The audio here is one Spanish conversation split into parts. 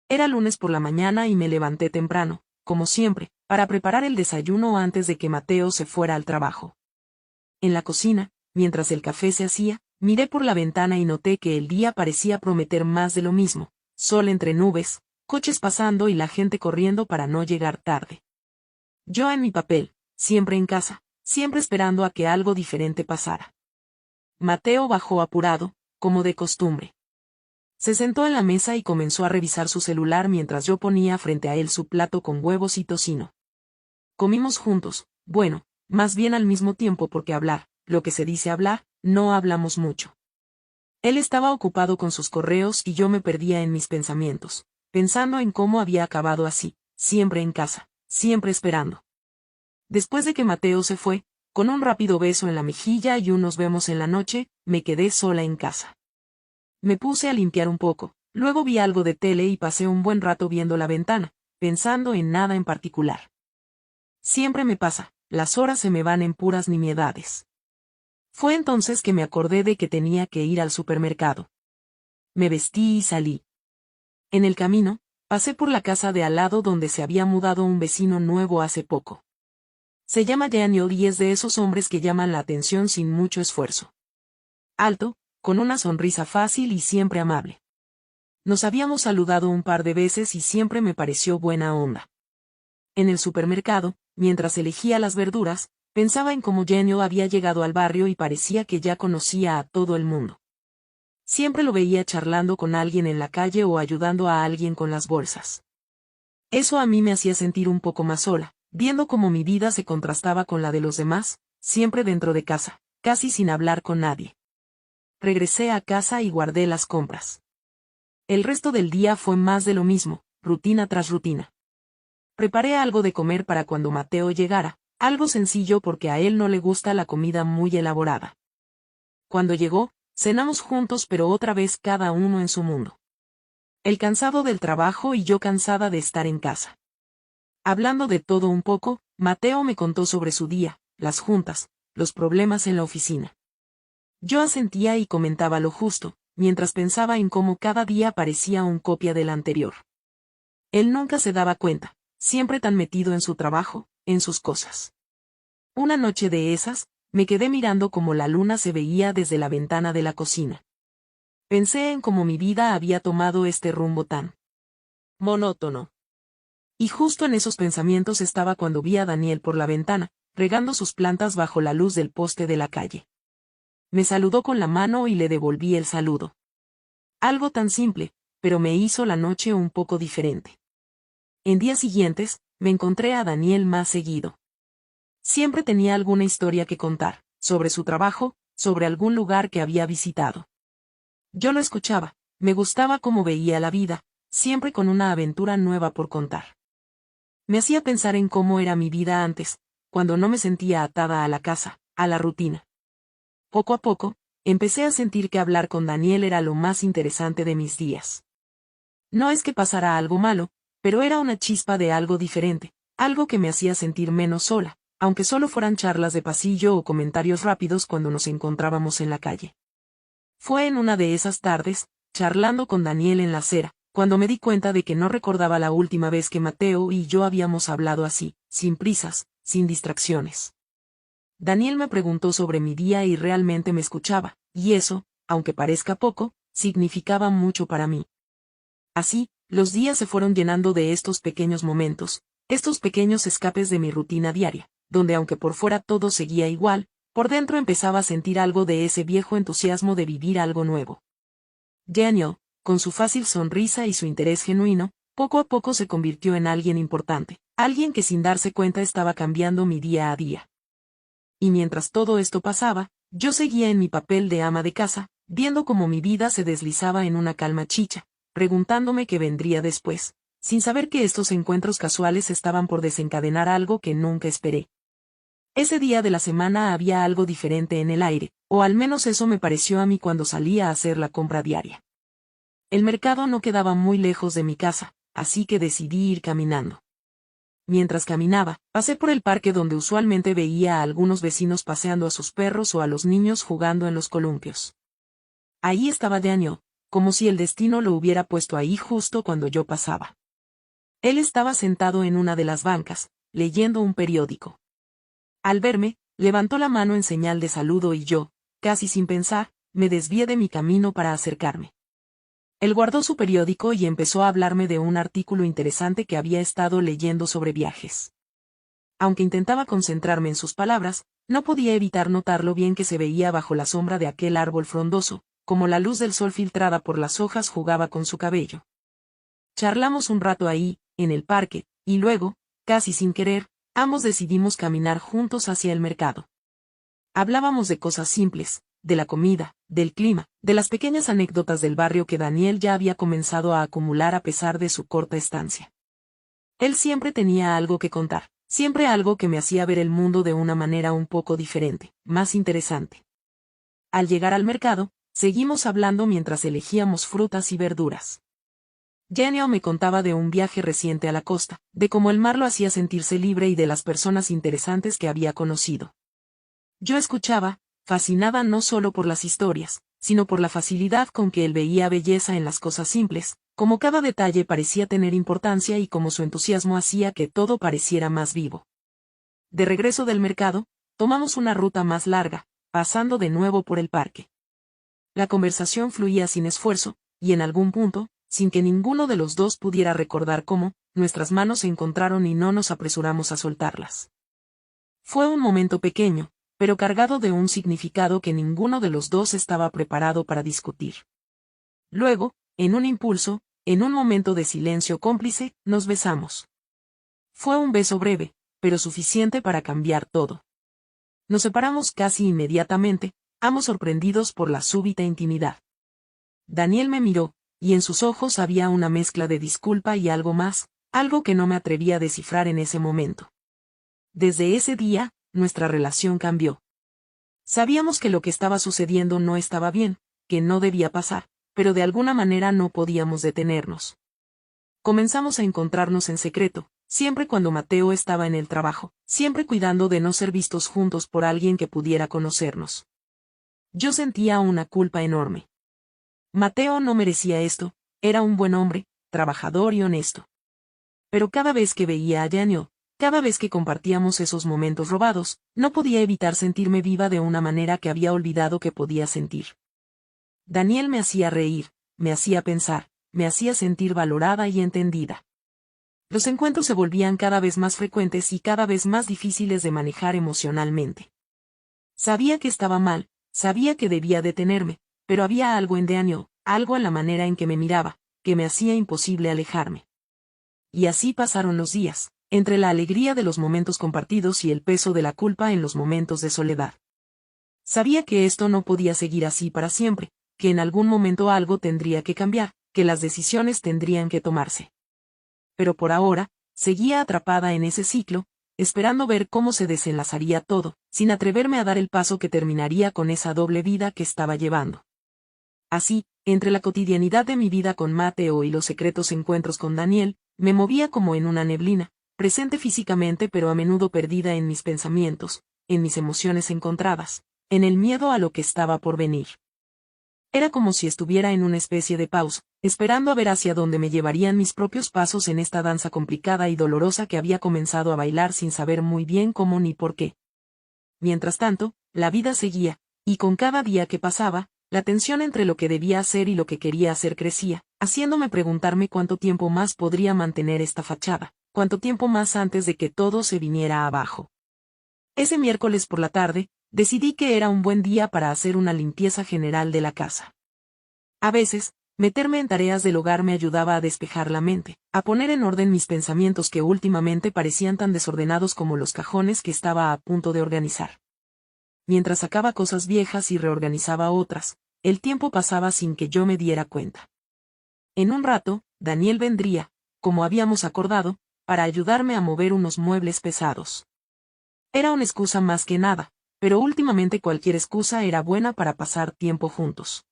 Era lunes por la mañana y me levanté temprano, como siempre, para preparar el desayuno antes de que Mateo se fuera al trabajo. En la cocina, mientras el café se hacía, miré por la ventana y noté que el día parecía prometer más de lo mismo: sol entre nubes, coches pasando y la gente corriendo para no llegar tarde. Yo en mi papel, siempre en casa, siempre esperando a que algo diferente pasara. Mateo bajó apurado, como de costumbre. Se sentó en la mesa y comenzó a revisar su celular mientras yo ponía frente a él su plato con huevos y tocino. Comimos juntos, bueno, más bien al mismo tiempo porque hablar, lo que se dice hablar, no hablamos mucho. Él estaba ocupado con sus correos y yo me perdía en mis pensamientos, pensando en cómo había acabado así, siempre en casa, siempre esperando. Después de que Mateo se fue, con un rápido beso en la mejilla y un nos vemos en la noche, me quedé sola en casa. Me puse a limpiar un poco, luego vi algo de tele y pasé un buen rato viendo la ventana, pensando en nada en particular. Siempre me pasa, las horas se me van en puras nimiedades. Fue entonces que me acordé de que tenía que ir al supermercado. Me vestí y salí. En el camino, pasé por la casa de al lado donde se había mudado un vecino nuevo hace poco. Se llama Daniel y es de esos hombres que llaman la atención sin mucho esfuerzo. Alto, con una sonrisa fácil y siempre amable. Nos habíamos saludado un par de veces y siempre me pareció buena onda. En el supermercado, mientras elegía las verduras, pensaba en cómo Daniel había llegado al barrio y parecía que ya conocía a todo el mundo. Siempre lo veía charlando con alguien en la calle o ayudando a alguien con las bolsas. Eso a mí me hacía sentir un poco más sola, viendo cómo mi vida se contrastaba con la de los demás, siempre dentro de casa, casi sin hablar con nadie. Regresé a casa y guardé las compras. El resto del día fue más de lo mismo, rutina tras rutina. Preparé algo de comer para cuando Mateo llegara, algo sencillo porque a él no le gusta la comida muy elaborada. Cuando llegó, cenamos juntos pero otra vez cada uno en su mundo. Él cansado del trabajo y yo cansada de estar en casa. Hablando de todo un poco, Mateo me contó sobre su día, las juntas, los problemas en la oficina. Yo asentía y comentaba lo justo, mientras pensaba en cómo cada día parecía una copia del anterior. Él nunca se daba cuenta, siempre tan metido en su trabajo, en sus cosas. Una noche de esas, me quedé mirando cómo la luna se veía desde la ventana de la cocina. Pensé en cómo mi vida había tomado este rumbo tan monótono. Y justo en esos pensamientos estaba cuando vi a Daniel por la ventana, regando sus plantas bajo la luz del poste de la calle. Me saludó con la mano y le devolví el saludo. Algo tan simple, pero me hizo la noche un poco diferente. En días siguientes, me encontré a Daniel más seguido. Siempre tenía alguna historia que contar, sobre su trabajo, sobre algún lugar que había visitado. Yo lo escuchaba, me gustaba cómo veía la vida, siempre con una aventura nueva por contar. Me hacía pensar en cómo era mi vida antes, cuando no me sentía atada a la casa, a la rutina. Poco a poco, empecé a sentir que hablar con Daniel era lo más interesante de mis días. No es que pasara algo malo, pero era una chispa de algo diferente, algo que me hacía sentir menos sola, aunque solo fueran charlas de pasillo o comentarios rápidos cuando nos encontrábamos en la calle. Fue en una de esas tardes, charlando con Daniel en la acera, cuando me di cuenta de que no recordaba la última vez que Mateo y yo habíamos hablado así, sin prisas, sin distracciones. Daniel me preguntó sobre mi día y realmente me escuchaba, y eso, aunque parezca poco, significaba mucho para mí. Así, los días se fueron llenando de estos pequeños momentos, estos pequeños escapes de mi rutina diaria, donde aunque por fuera todo seguía igual, por dentro empezaba a sentir algo de ese viejo entusiasmo de vivir algo nuevo. Daniel, con su fácil sonrisa y su interés genuino, poco a poco se convirtió en alguien importante, alguien que sin darse cuenta estaba cambiando mi día a día. Y mientras todo esto pasaba, yo seguía en mi papel de ama de casa, viendo cómo mi vida se deslizaba en una calma chicha, preguntándome qué vendría después, sin saber que estos encuentros casuales estaban por desencadenar algo que nunca esperé. Ese día de la semana había algo diferente en el aire, o al menos eso me pareció a mí cuando salía a hacer la compra diaria. El mercado no quedaba muy lejos de mi casa, así que decidí ir caminando. Mientras caminaba, pasé por el parque donde usualmente veía a algunos vecinos paseando a sus perros o a los niños jugando en los columpios. Ahí estaba Daniel, como si el destino lo hubiera puesto ahí justo cuando yo pasaba. Él estaba sentado en una de las bancas, leyendo un periódico. Al verme, levantó la mano en señal de saludo y yo, casi sin pensar, me desvié de mi camino para acercarme. Él guardó su periódico y empezó a hablarme de un artículo interesante que había estado leyendo sobre viajes. Aunque intentaba concentrarme en sus palabras, no podía evitar notar lo bien que se veía bajo la sombra de aquel árbol frondoso, como la luz del sol filtrada por las hojas jugaba con su cabello. Charlamos un rato ahí, en el parque, y luego, casi sin querer, ambos decidimos caminar juntos hacia el mercado. Hablábamos de cosas simples, de la comida, del clima, de las pequeñas anécdotas del barrio que Daniel ya había comenzado a acumular a pesar de su corta estancia. Él siempre tenía algo que contar, siempre algo que me hacía ver el mundo de una manera un poco diferente, más interesante. Al llegar al mercado, seguimos hablando mientras elegíamos frutas y verduras. Genio me contaba de un viaje reciente a la costa, de cómo el mar lo hacía sentirse libre y de las personas interesantes que había conocido. Yo escuchaba, fascinada no solo por las historias, sino por la facilidad con que él veía belleza en las cosas simples, como cada detalle parecía tener importancia y como su entusiasmo hacía que todo pareciera más vivo. De regreso del mercado, tomamos una ruta más larga, pasando de nuevo por el parque. La conversación fluía sin esfuerzo, y en algún punto, sin que ninguno de los dos pudiera recordar cómo, nuestras manos se encontraron y no nos apresuramos a soltarlas. Fue un momento pequeño, pero cargado de un significado que ninguno de los dos estaba preparado para discutir. Luego, en un impulso, en un momento de silencio cómplice, nos besamos. Fue un beso breve, pero suficiente para cambiar todo. Nos separamos casi inmediatamente, ambos sorprendidos por la súbita intimidad. Daniel me miró, y en sus ojos había una mezcla de disculpa y algo más, algo que no me atrevía a descifrar en ese momento. Desde ese día, nuestra relación cambió. Sabíamos que lo que estaba sucediendo no estaba bien, que no debía pasar, pero de alguna manera no podíamos detenernos. Comenzamos a encontrarnos en secreto, siempre cuando Mateo estaba en el trabajo, siempre cuidando de no ser vistos juntos por alguien que pudiera conocernos. Yo sentía una culpa enorme. Mateo no merecía esto, era un buen hombre, trabajador y honesto. Pero cada vez que veía a Daniel, cada vez que compartíamos esos momentos robados, no podía evitar sentirme viva de una manera que había olvidado que podía sentir. Daniel me hacía reír, me hacía pensar, me hacía sentir valorada y entendida. Los encuentros se volvían cada vez más frecuentes y cada vez más difíciles de manejar emocionalmente. Sabía que estaba mal, sabía que debía detenerme, pero había algo en Daniel, algo en la manera en que me miraba, que me hacía imposible alejarme. Y así pasaron los días, entre la alegría de los momentos compartidos y el peso de la culpa en los momentos de soledad. Sabía que esto no podía seguir así para siempre, que en algún momento algo tendría que cambiar, que las decisiones tendrían que tomarse. Pero por ahora, seguía atrapada en ese ciclo, esperando ver cómo se desenlazaría todo, sin atreverme a dar el paso que terminaría con esa doble vida que estaba llevando. Así, entre la cotidianidad de mi vida con Mateo y los secretos encuentros con Daniel, me movía como en una neblina, presente físicamente pero a menudo perdida en mis pensamientos, en mis emociones encontradas, en el miedo a lo que estaba por venir. Era como si estuviera en una especie de pausa, esperando a ver hacia dónde me llevarían mis propios pasos en esta danza complicada y dolorosa que había comenzado a bailar sin saber muy bien cómo ni por qué. Mientras tanto, la vida seguía, y con cada día que pasaba, la tensión entre lo que debía hacer y lo que quería hacer crecía, haciéndome preguntarme cuánto tiempo más podría mantener esta fachada, cuánto tiempo más antes de que todo se viniera abajo. Ese miércoles por la tarde, decidí que era un buen día para hacer una limpieza general de la casa. A veces, meterme en tareas del hogar me ayudaba a despejar la mente, a poner en orden mis pensamientos que últimamente parecían tan desordenados como los cajones que estaba a punto de organizar. Mientras sacaba cosas viejas y reorganizaba otras, el tiempo pasaba sin que yo me diera cuenta. En un rato, Daniel vendría, como habíamos acordado, para ayudarme a mover unos muebles pesados. Era una excusa más que nada, pero últimamente cualquier excusa era buena para pasar tiempo juntos.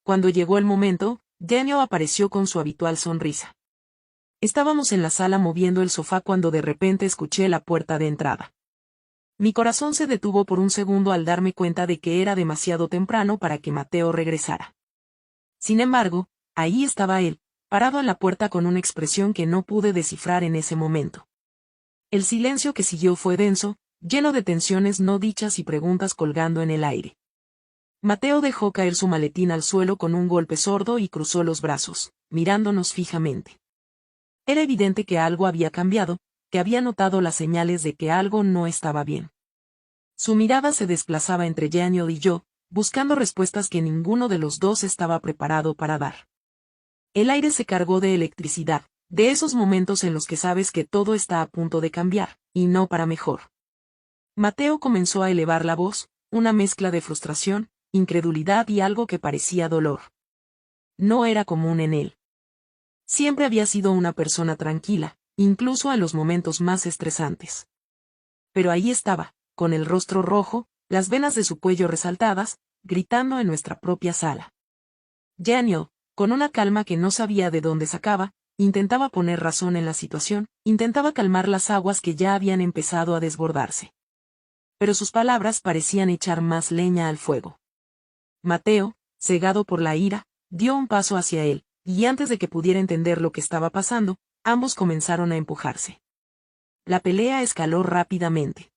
Cuando llegó el momento, Daniel apareció con su habitual sonrisa. Estábamos en la sala moviendo el sofá cuando de repente escuché la puerta de entrada. Mi corazón se detuvo por un segundo al darme cuenta de que era demasiado temprano para que Mateo regresara. Sin embargo, ahí estaba él, parado en la puerta con una expresión que no pude descifrar en ese momento. El silencio que siguió fue denso, lleno de tensiones no dichas y preguntas colgando en el aire. Mateo dejó caer su maletín al suelo con un golpe sordo y cruzó los brazos, mirándonos fijamente. Era evidente que algo había cambiado, que había notado las señales de que algo no estaba bien. Su mirada se desplazaba entre Daniel y yo, buscando respuestas que ninguno de los dos estaba preparado para dar. El aire se cargó de electricidad, de esos momentos en los que sabes que todo está a punto de cambiar, y no para mejor. Mateo comenzó a elevar la voz, una mezcla de frustración, incredulidad y algo que parecía dolor. No era común en él. Siempre había sido una persona tranquila, incluso en los momentos más estresantes. Pero ahí estaba, con el rostro rojo, las venas de su cuello resaltadas, gritando en nuestra propia sala. Daniel, con una calma que no sabía de dónde sacaba, intentaba poner razón en la situación, intentaba calmar las aguas que ya habían empezado a desbordarse. Pero sus palabras parecían echar más leña al fuego. Mateo, cegado por la ira, dio un paso hacia él, y antes de que pudiera entender lo que estaba pasando, ambos comenzaron a empujarse. La pelea escaló rápidamente.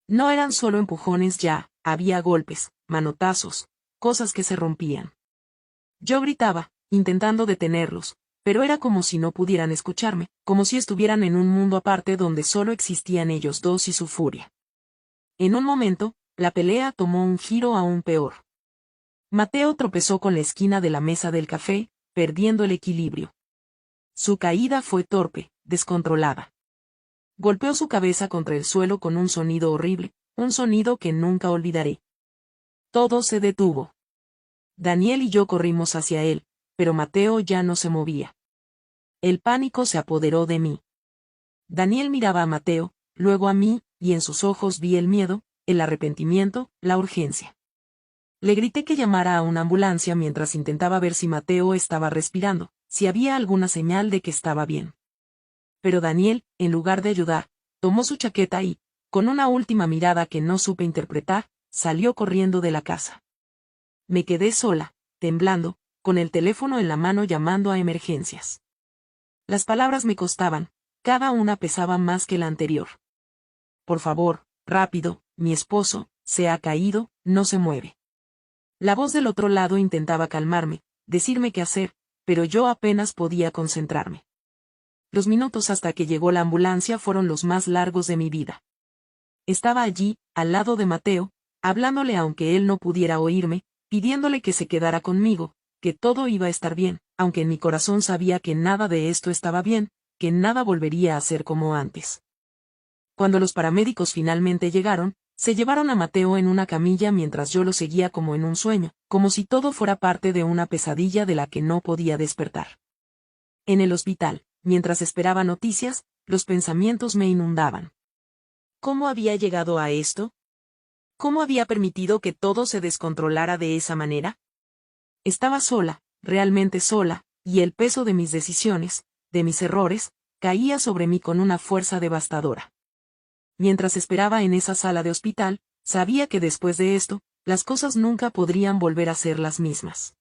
No eran solo empujones ya, había golpes, manotazos, cosas que se rompían. Yo gritaba, intentando detenerlos, pero era como si no pudieran escucharme, como si estuvieran en un mundo aparte donde solo existían ellos dos y su furia. En un momento, la pelea tomó un giro aún peor. Mateo tropezó con la esquina de la mesa del café, perdiendo el equilibrio. Su caída fue torpe, descontrolada. Golpeó su cabeza contra el suelo con un sonido horrible, un sonido que nunca olvidaré. Todo se detuvo. Daniel y yo corrimos hacia él, pero Mateo ya no se movía. El pánico se apoderó de mí. Daniel miraba a Mateo, luego a mí, y en sus ojos vi el miedo, el arrepentimiento, la urgencia. Le grité que llamara a una ambulancia mientras intentaba ver si Mateo estaba respirando, si había alguna señal de que estaba bien. Pero Daniel, en lugar de ayudar, tomó su chaqueta y, con una última mirada que no supe interpretar, salió corriendo de la casa. Me quedé sola, temblando, con el teléfono en la mano llamando a emergencias. Las palabras me costaban, cada una pesaba más que la anterior. Por favor, rápido, mi esposo, se ha caído, no se mueve. La voz del otro lado intentaba calmarme, decirme qué hacer, pero yo apenas podía concentrarme. Los minutos hasta que llegó la ambulancia fueron los más largos de mi vida. Estaba allí, al lado de Mateo, hablándole aunque él no pudiera oírme, pidiéndole que se quedara conmigo, que todo iba a estar bien, aunque en mi corazón sabía que nada de esto estaba bien, que nada volvería a ser como antes. Cuando los paramédicos finalmente llegaron, se llevaron a Mateo en una camilla mientras yo lo seguía como en un sueño, como si todo fuera parte de una pesadilla de la que no podía despertar. En el hospital, mientras esperaba noticias, los pensamientos me inundaban. ¿Cómo había llegado a esto? ¿Cómo había permitido que todo se descontrolara de esa manera? Estaba sola, realmente sola, y el peso de mis decisiones, de mis errores, caía sobre mí con una fuerza devastadora. Mientras esperaba en esa sala de hospital, sabía que después de esto, las cosas nunca podrían volver a ser las mismas.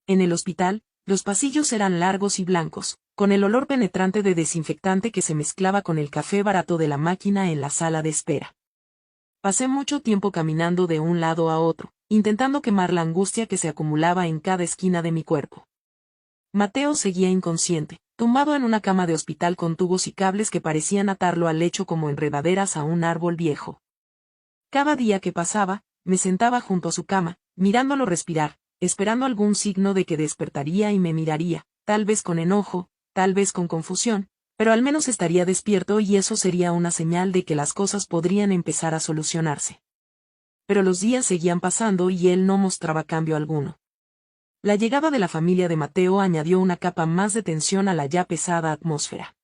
En el hospital, los pasillos eran largos y blancos, con el olor penetrante de desinfectante que se mezclaba con el café barato de la máquina en la sala de espera. Pasé mucho tiempo caminando de un lado a otro, intentando quemar la angustia que se acumulaba en cada esquina de mi cuerpo. Mateo seguía inconsciente, tumbado en una cama de hospital con tubos y cables que parecían atarlo al lecho como enredaderas a un árbol viejo. Cada día que pasaba, me sentaba junto a su cama, mirándolo respirar, esperando algún signo de que despertaría y me miraría, tal vez con enojo, tal vez con confusión, pero al menos estaría despierto y eso sería una señal de que las cosas podrían empezar a solucionarse. Pero los días seguían pasando y él no mostraba cambio alguno. La llegada de la familia de Mateo añadió una capa más de tensión a la ya pesada atmósfera.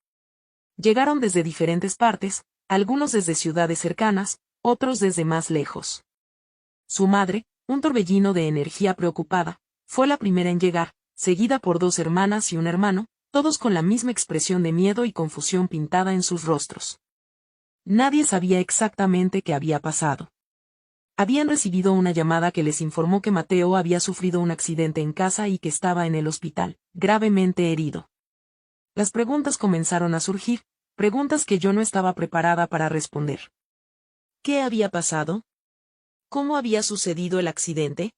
Llegaron desde diferentes partes, algunos desde ciudades cercanas, otros desde más lejos. Su madre, un torbellino de energía preocupada, fue la primera en llegar, seguida por dos hermanas y un hermano, todos con la misma expresión de miedo y confusión pintada en sus rostros. Nadie sabía exactamente qué había pasado. Habían recibido una llamada que les informó que Mateo había sufrido un accidente en casa y que estaba en el hospital, gravemente herido. Las preguntas comenzaron a surgir, preguntas que yo no estaba preparada para responder. ¿Qué había pasado? ¿Cómo había sucedido el accidente?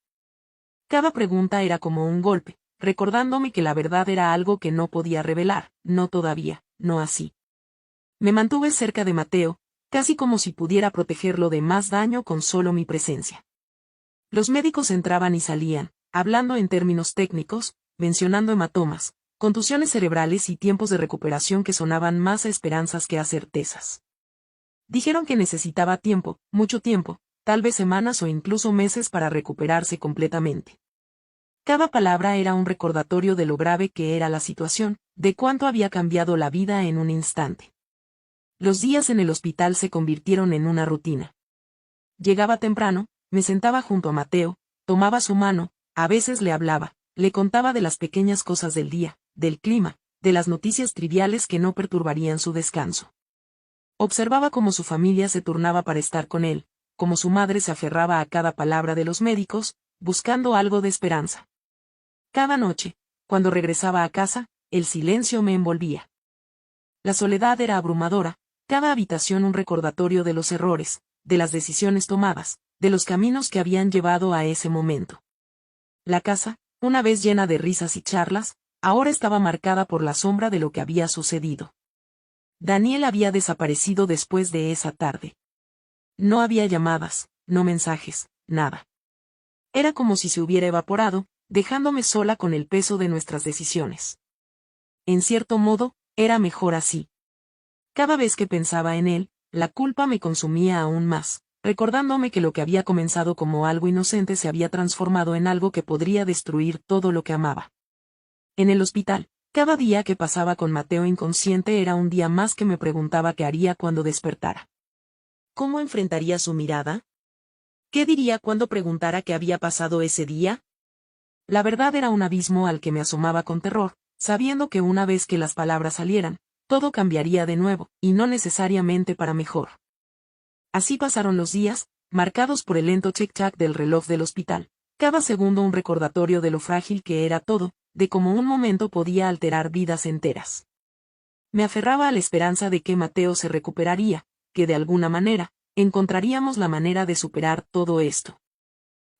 Cada pregunta era como un golpe, recordándome que la verdad era algo que no podía revelar, no todavía, no así. Me mantuve cerca de Mateo, casi como si pudiera protegerlo de más daño con solo mi presencia. Los médicos entraban y salían, hablando en términos técnicos, mencionando hematomas, contusiones cerebrales y tiempos de recuperación que sonaban más a esperanzas que a certezas. Dijeron que necesitaba tiempo, mucho tiempo, tal vez semanas o incluso meses para recuperarse completamente. Cada palabra era un recordatorio de lo grave que era la situación, de cuánto había cambiado la vida en un instante. Los días en el hospital se convirtieron en una rutina. Llegaba temprano, me sentaba junto a Mateo, tomaba su mano, a veces le hablaba, le contaba de las pequeñas cosas del día, del clima, de las noticias triviales que no perturbarían su descanso. Observaba cómo su familia se turnaba para estar con él, cómo su madre se aferraba a cada palabra de los médicos, buscando algo de esperanza. Cada noche, cuando regresaba a casa, el silencio me envolvía. La soledad era abrumadora, cada habitación un recordatorio de los errores, de las decisiones tomadas, de los caminos que habían llevado a ese momento. La casa, una vez llena de risas y charlas, ahora estaba marcada por la sombra de lo que había sucedido. Daniel había desaparecido después de esa tarde. No había llamadas, no mensajes, nada. Era como si se hubiera evaporado, dejándome sola con el peso de nuestras decisiones. En cierto modo, era mejor así. Cada vez que pensaba en él, la culpa me consumía aún más, recordándome que lo que había comenzado como algo inocente se había transformado en algo que podría destruir todo lo que amaba. En el hospital, cada día que pasaba con Mateo inconsciente era un día más que me preguntaba qué haría cuando despertara. ¿Cómo enfrentaría su mirada? ¿Qué diría cuando preguntara qué había pasado ese día? La verdad era un abismo al que me asomaba con terror, sabiendo que una vez que las palabras salieran, todo cambiaría de nuevo, y no necesariamente para mejor. Así pasaron los días, marcados por el lento tic-tac del reloj del hospital, cada segundo un recordatorio de lo frágil que era todo, de cómo un momento podía alterar vidas enteras. Me aferraba a la esperanza de que Mateo se recuperaría, que de alguna manera, encontraríamos la manera de superar todo esto.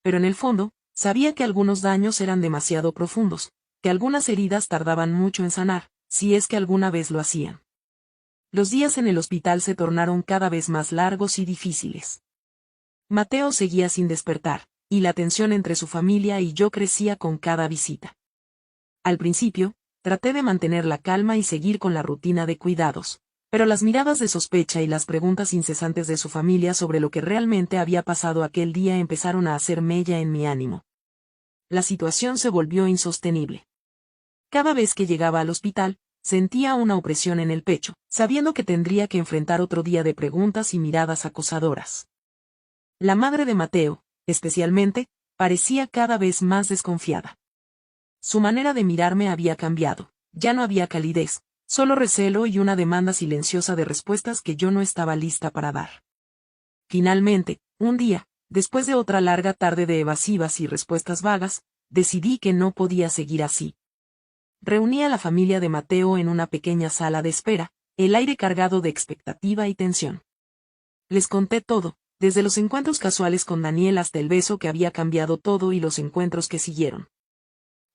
Pero en el fondo, sabía que algunos daños eran demasiado profundos, que algunas heridas tardaban mucho en sanar, si es que alguna vez lo hacían. Los días en el hospital se tornaron cada vez más largos y difíciles. Mateo seguía sin despertar, y la tensión entre su familia y yo crecía con cada visita. Al principio, traté de mantener la calma y seguir con la rutina de cuidados, pero las miradas de sospecha y las preguntas incesantes de su familia sobre lo que realmente había pasado aquel día empezaron a hacer mella en mi ánimo. La situación se volvió insostenible. Cada vez que llegaba al hospital, sentía una opresión en el pecho, sabiendo que tendría que enfrentar otro día de preguntas y miradas acosadoras. La madre de Mateo, especialmente, parecía cada vez más desconfiada. Su manera de mirarme había cambiado, ya no había calidez, solo recelo y una demanda silenciosa de respuestas que yo no estaba lista para dar. Finalmente, un día, después de otra larga tarde de evasivas y respuestas vagas, decidí que no podía seguir así. Reuní a la familia de Mateo en una pequeña sala de espera, el aire cargado de expectativa y tensión. Les conté todo, desde los encuentros casuales con Daniel hasta el beso que había cambiado todo y los encuentros que siguieron.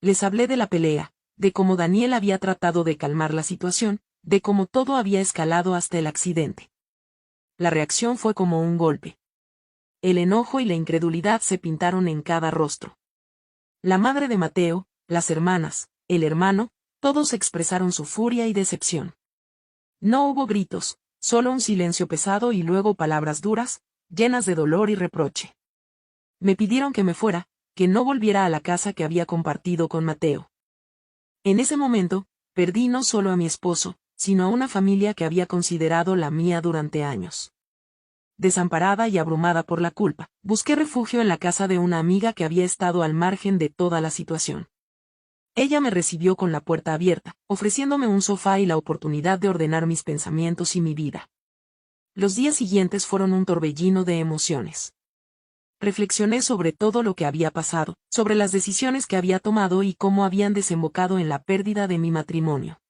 Les hablé de la pelea, de cómo Daniel había tratado de calmar la situación, de cómo todo había escalado hasta el accidente. La reacción fue como un golpe. El enojo y la incredulidad se pintaron en cada rostro. La madre de Mateo, las hermanas, el hermano, todos expresaron su furia y decepción. No hubo gritos, solo un silencio pesado y luego palabras duras, llenas de dolor y reproche. Me pidieron que me fuera, que no volviera a la casa que había compartido con Mateo. En ese momento, perdí no solo a mi esposo, sino a una familia que había considerado la mía durante años. Desamparada y abrumada por la culpa, busqué refugio en la casa de una amiga que había estado al margen de toda la situación. Ella me recibió con la puerta abierta, ofreciéndome un sofá y la oportunidad de ordenar mis pensamientos y mi vida. Los días siguientes fueron un torbellino de emociones. Reflexioné sobre todo lo que había pasado, sobre las decisiones que había tomado y cómo habían desembocado en la pérdida de mi matrimonio.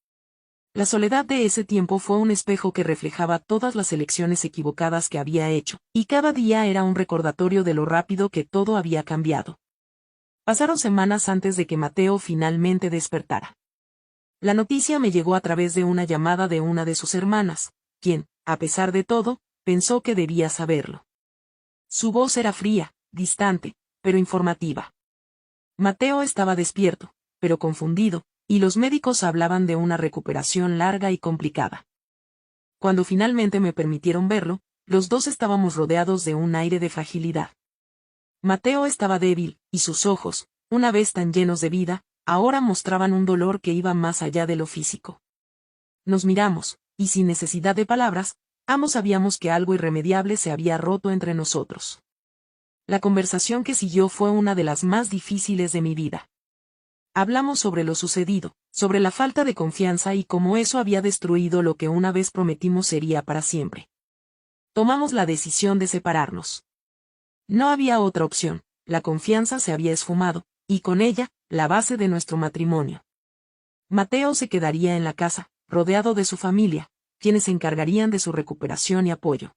La soledad de ese tiempo fue un espejo que reflejaba todas las elecciones equivocadas que había hecho, y cada día era un recordatorio de lo rápido que todo había cambiado. Pasaron semanas antes de que Mateo finalmente despertara. La noticia me llegó a través de una llamada de una de sus hermanas, quien, a pesar de todo, pensó que debía saberlo. Su voz era fría, distante, pero informativa. Mateo estaba despierto, pero confundido, y los médicos hablaban de una recuperación larga y complicada. Cuando finalmente me permitieron verlo, los dos estábamos rodeados de un aire de fragilidad. Mateo estaba débil, y sus ojos, una vez tan llenos de vida, ahora mostraban un dolor que iba más allá de lo físico. Nos miramos, y sin necesidad de palabras, ambos sabíamos que algo irremediable se había roto entre nosotros. La conversación que siguió fue una de las más difíciles de mi vida. Hablamos sobre lo sucedido, sobre la falta de confianza y cómo eso había destruido lo que una vez prometimos sería para siempre. Tomamos la decisión de separarnos. No había otra opción, la confianza se había esfumado, y con ella, la base de nuestro matrimonio. Mateo se quedaría en la casa, rodeado de su familia, quienes se encargarían de su recuperación y apoyo.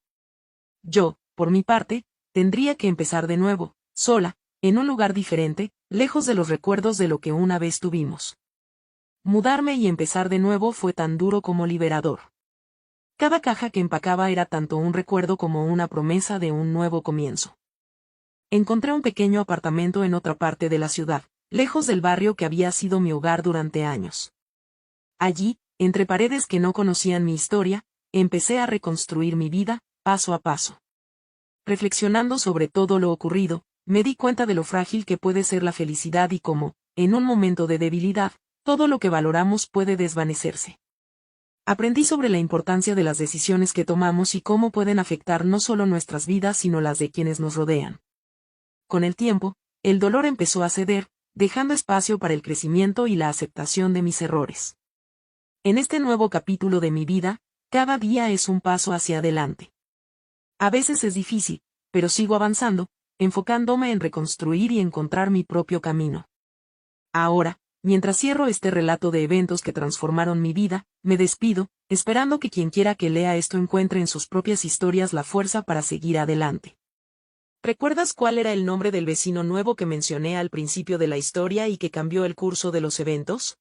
Yo, por mi parte, tendría que empezar de nuevo, sola, en un lugar diferente, lejos de los recuerdos de lo que una vez tuvimos. Mudarme y empezar de nuevo fue tan duro como liberador. Cada caja que empacaba era tanto un recuerdo como una promesa de un nuevo comienzo. Encontré un pequeño apartamento en otra parte de la ciudad, lejos del barrio que había sido mi hogar durante años. Allí, entre paredes que no conocían mi historia, empecé a reconstruir mi vida, paso a paso. Reflexionando sobre todo lo ocurrido, me di cuenta de lo frágil que puede ser la felicidad y cómo, en un momento de debilidad, todo lo que valoramos puede desvanecerse. Aprendí sobre la importancia de las decisiones que tomamos y cómo pueden afectar no solo nuestras vidas sino las de quienes nos rodean. Con el tiempo, el dolor empezó a ceder, dejando espacio para el crecimiento y la aceptación de mis errores. En este nuevo capítulo de mi vida, cada día es un paso hacia adelante. A veces es difícil, pero sigo avanzando, enfocándome en reconstruir y encontrar mi propio camino. Ahora, mientras cierro este relato de eventos que transformaron mi vida, me despido, esperando que quien quiera que lea esto encuentre en sus propias historias la fuerza para seguir adelante. ¿Recuerdas cuál era el nombre del vecino nuevo que mencioné al principio de la historia y que cambió el curso de los eventos?